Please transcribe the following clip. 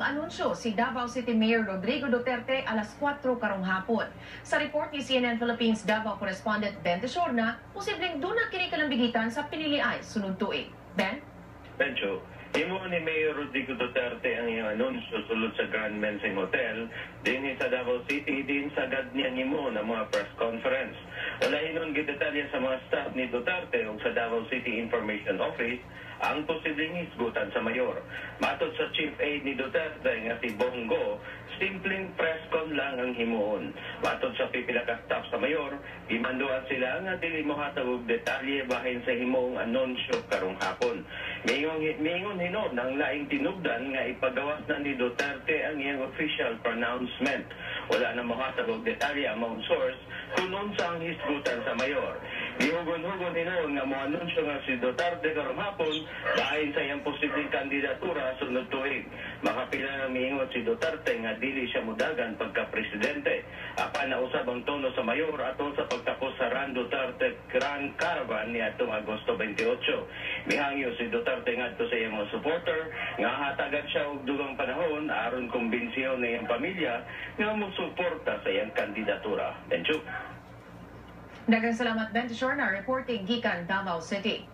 mag-anunsyo si Davao City Mayor Rodrigo Duterte alas 4 karong hapon. Sa report ni CNN Philippines Davao correspondent Ben Tesorna, posibleng doon na kini kalambigitan sa piniliay sunod tuig. Ben? Bencho, imo ni Mayor Rodrigo Duterte ang iyang anunsyo sulod sa Grand Mensing Hotel din sa Davao City din sagad niyang imo na mga press conference. Wala hinon gidetalya sa mga staff ni Duterte o sa Davao City Information Office ang posibleng hisgutan sa mayor. Matod sa Chief Aide ni Duterte nga si Bongo, simpleng press con lang ang himuon. Matod sa pipila ka staff sa mayor, imanduan sila nga dili mohatag og detalye bahin sa himuong anunsyo karong hapon. Mingon hinon ang laing tinubdan nga ipagawas na ni Duterte ang iyang official pronouncement. Wala na mohatag og detalye ang maong source kung unsa ang hisgutan sa mayor. Gihugon-hugon hinon nga moanunsyo nga si Duterte karong hapon bahin sa iyang posibleng kandidatura sunod tuig. Makapila na miingon si Duterte nga dili siya mudagan pagka-presidente. Apan nausab ang tono sa mayor atol sa pagtapos sa Run Duterte Grand Caravan ni atong Agosto 28. Mihangyo si Duterte ngadto sa iyang mga supporter nga hatagan siya og dugang panahon aron kumbinsiyon na iyang pamilya nga mosuporta sa iyang kandidatura. Bencho. Daghang salamat Ben Tesorna reporting gikan Davao City.